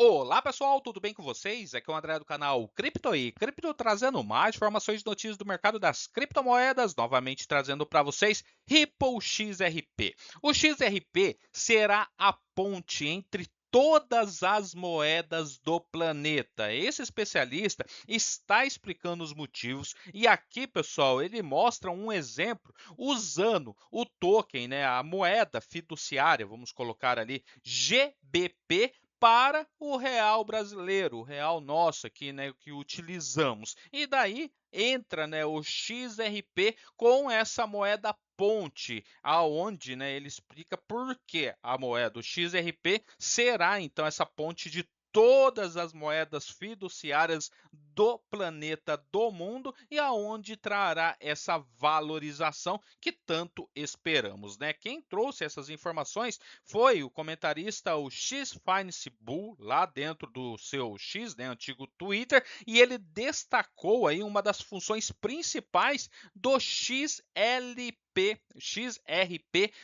Olá pessoal, tudo bem com vocês? Aqui é o André do canal Cripto e Cripto trazendo mais informações e notícias do mercado das criptomoedas, novamente trazendo para vocês Ripple XRP. O XRP será a ponte entre todas as moedas do planeta. Esse especialista está explicando os motivos e aqui, pessoal, ele mostra um exemplo usando o token, né, a moeda fiduciária, vamos colocar ali GBP para o real brasileiro, o real nosso aqui, né, que utilizamos. E daí entra, né, o XRP com essa moeda ponte, aonde, né, ele explica por que a moeda, o XRP, será então essa ponte de todas as moedas fiduciárias do planeta, do mundo, e aonde trará essa valorização que tanto esperamos, né? Quem trouxe essas informações foi o comentarista, o X Finance Bull, lá dentro do seu X, né, antigo Twitter, e ele destacou aí uma das funções principais do XRP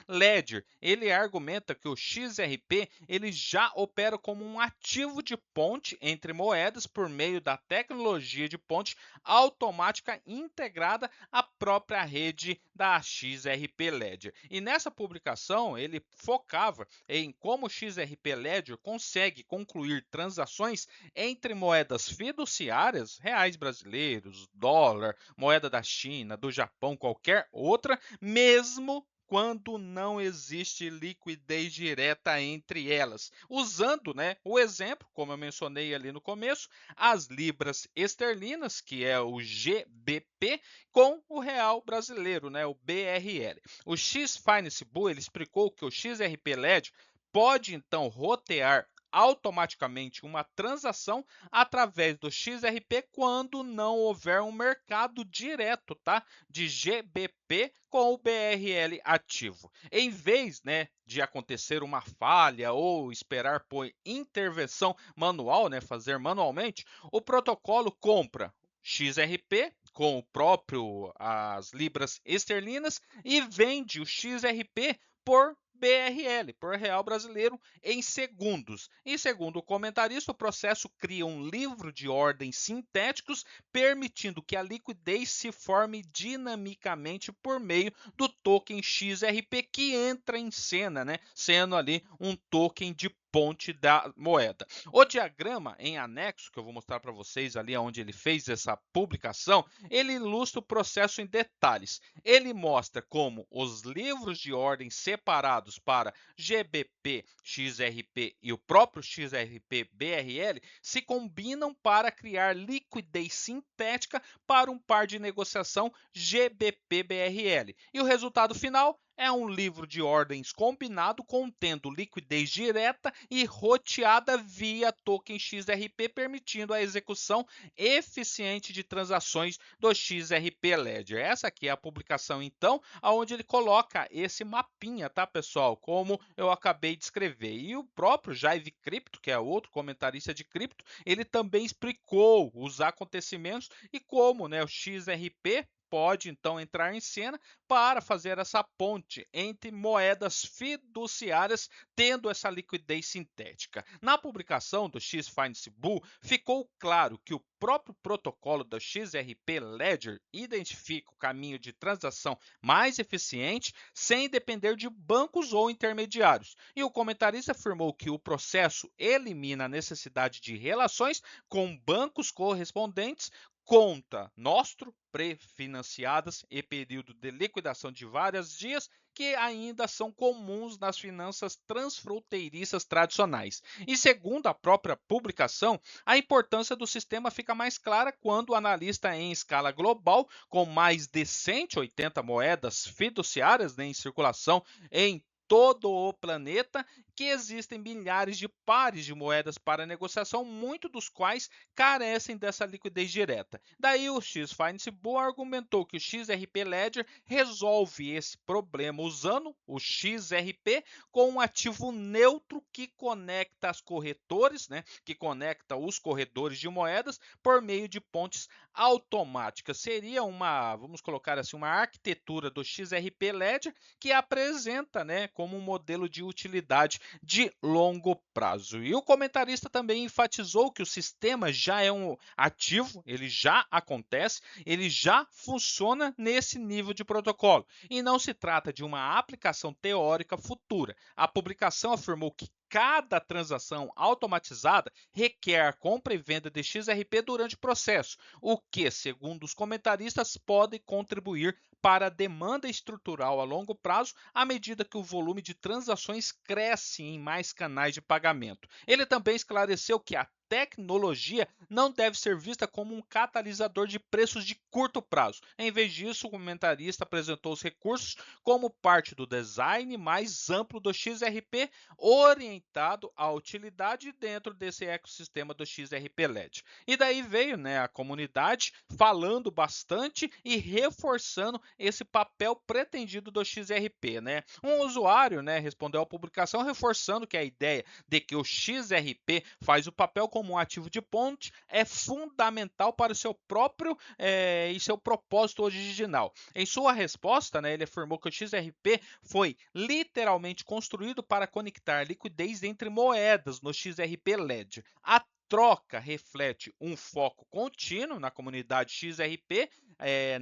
Ledger. Ele argumenta que o XRP ele já opera como um ativo de ponte entre moedas por meio da tecnologia de ponte automática integrada à própria rede da XRP Ledger. E nessa publicação ele focava em como o XRP Ledger consegue concluir transações entre moedas fiduciárias, reais brasileiros, dólar, moeda da China, do Japão, qualquer outra, mesmo quando não existe liquidez direta entre elas, usando, né, o exemplo, como eu mencionei ali no começo, as libras esterlinas, que é o GBP, com o real brasileiro, né, o BRL. O X Finance Bull ele explicou que o XRP Ledger pode então rotear automaticamente uma transação através do XRP quando não houver um mercado direto, tá, de GBP com o BRL ativo. Em vez, né, de acontecer uma falha ou esperar por intervenção manual, né, fazer manualmente, o protocolo compra XRP com o próprio as libras esterlinas e vende o XRP por BRL, por real brasileiro, em segundos. E segundo o comentarista, o processo cria um livro de ordens sintéticos, permitindo que a liquidez se forme dinamicamente por meio do token XRP que entra em cena, né? Sendo ali um token de ponte da moeda. O diagrama em anexo, que eu vou mostrar para vocês ali onde ele fez essa publicação, ele ilustra o processo em detalhes. Ele mostra como os livros de ordem separados para GBP, XRP e o próprio XRP BRL se combinam para criar liquidez sintética para um par de negociação GBP-BRL. E o resultado final é um livro de ordens combinado contendo liquidez direta e roteada via token XRP, permitindo a execução eficiente de transações do XRP Ledger. Essa aqui é a publicação, então, onde ele coloca esse mapinha, tá, pessoal? Como eu acabei de escrever. E o próprio Jaive Cripto, que é outro comentarista de cripto, ele também explicou os acontecimentos e como, né, o XRP pode então entrar em cena para fazer essa ponte entre moedas fiduciárias, tendo essa liquidez sintética. Na publicação do X Finance Bull, ficou claro que o próprio protocolo do XRP Ledger identifica o caminho de transação mais eficiente sem depender de bancos ou intermediários. E o comentarista afirmou que o processo elimina a necessidade de relações com bancos correspondentes, conta nostro pré-financiadas e período de liquidação de vários dias que ainda são comuns nas finanças transfronteiriças tradicionais. E segundo a própria publicação, a importância do sistema fica mais clara quando o analista em escala global, com mais de 180 moedas fiduciárias, né, em circulação em todo o planeta, que existem milhares de pares de moedas para negociação, muitos dos quais carecem dessa liquidez direta. Daí o X Finance Bull argumentou que o XRP Ledger resolve esse problema usando o XRP com um ativo neutro que conecta as corretores, né, que conecta os corredores de moedas por meio de pontes automáticas. Seria uma, vamos colocar assim, uma arquitetura do XRP Ledger que apresenta, né, como um modelo de utilidade de longo prazo. E o comentarista também enfatizou que o sistema já é um ativo, ele já acontece, ele já funciona nesse nível de protocolo, e não se trata de uma aplicação teórica futura. A publicação afirmou que cada transação automatizada requer a compra e venda de XRP durante o processo, o que, segundo os comentaristas, pode contribuir para a demanda estrutural a longo prazo à medida que o volume de transações cresce em mais canais de pagamento. Ele também esclareceu que a tecnologia não deve ser vista como um catalisador de preços de curto prazo. Em vez disso, o comentarista apresentou os recursos como parte do design mais amplo do XRP, orientado à utilidade dentro desse ecossistema do XRP LED. E daí veio, né, a comunidade falando bastante e reforçando esse papel pretendido do XRP, né? Um usuário, né, respondeu à publicação reforçando que a ideia de que o XRP faz o papel como um ativo de ponte é fundamental para o seu próprio e seu propósito original. Em sua resposta, né, ele afirmou que o XRP foi literalmente construído para conectar liquidez entre moedas no XRP LED. A troca reflete um foco contínuo na comunidade XRP,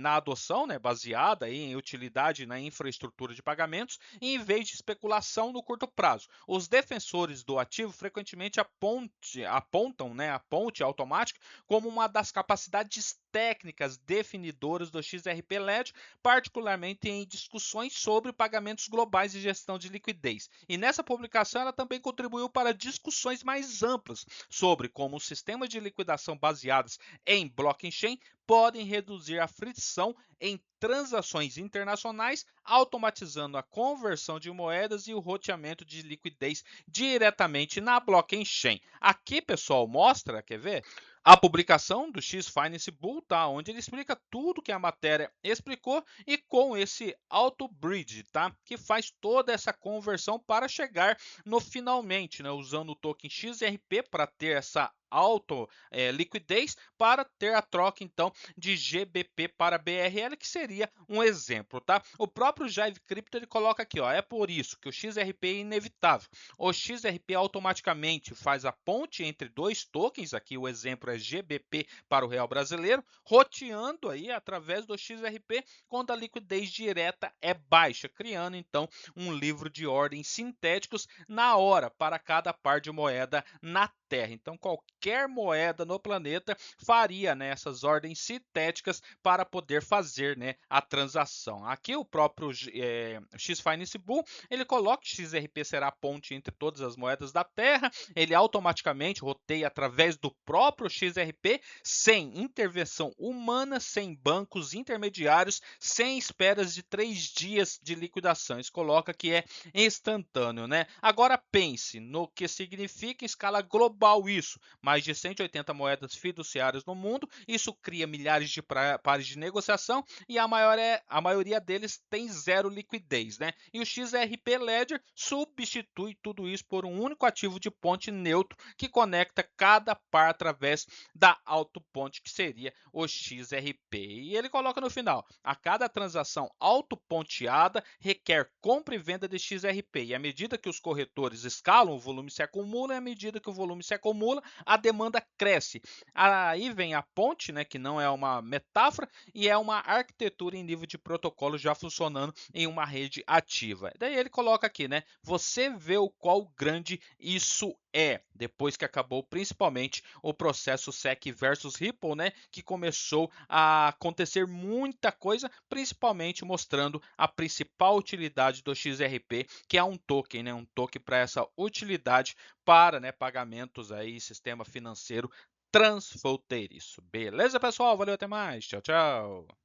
na adoção, né, baseada aí em utilidade na infraestrutura de pagamentos, em vez de especulação no curto prazo. Os defensores do ativo frequentemente apontam, né, a ponte automática como uma das capacidades técnicas definidoras do XRP LED, particularmente em discussões sobre pagamentos globais e gestão de liquidez. E nessa publicação ela também contribuiu para discussões mais amplas sobre como os sistemas de liquidação baseados em blockchain podem reduzir a fricção em transações internacionais, automatizando a conversão de moedas e o roteamento de liquidez diretamente na blockchain. Aqui, pessoal, mostra, quer ver? A publicação do X Finance Bull, tá? Onde ele explica tudo que a matéria explicou e com esse auto bridge, tá? Que faz toda essa conversão para chegar no finalmente, né? Usando o token XRP para ter essa auto liquidez para ter a troca então de GBP para BRL, que seria um exemplo, tá? O próprio Jive Crypto ele coloca aqui, ó, é por isso que o XRP é inevitável. O XRP automaticamente faz a ponte entre dois tokens, aqui o exemplo é GBP para o real brasileiro, roteando aí através do XRP quando a liquidez direta é baixa, criando então um livro de ordens sintéticos na hora para cada par de moeda na Terra. Então, qualquer moeda no planeta faria, né, essas ordens sintéticas para poder fazer, né, a transação. Aqui o próprio X Finance Bull ele coloca que XRP será a ponte entre todas as moedas da Terra. Ele automaticamente roteia através do próprio XRP, sem intervenção humana, sem bancos intermediários, sem esperas de 3 dias de liquidação. Isso coloca que é instantâneo, né? Agora pense no que significa em escala global isso. Mais de 180 moedas fiduciárias no mundo, isso cria milhares de pares de negociação e a maioria deles tem zero liquidez, né? E o XRP Ledger substitui tudo isso por um único ativo de ponte neutro que conecta cada par através da autoponte, que seria o XRP. E ele coloca no final: a cada transação autoponteada requer compra e venda de XRP. E à medida que os corretores escalam, o volume se acumula, e à medida que o volume se acumula, a demanda cresce. Aí vem a ponte, né, que não é uma metáfora, e é uma arquitetura em nível de protocolo já funcionando em uma rede ativa. Daí ele coloca aqui, né? Você vê o qual grande isso é, depois que acabou principalmente o processo SEC versus Ripple, né, que começou a acontecer muita coisa, principalmente mostrando a principal utilidade do XRP, que é um token, né, um token para essa utilidade para, né, pagamentos aí, sistema financeiro transfronteiriço. Beleza, pessoal? Valeu, até mais. Tchau, tchau.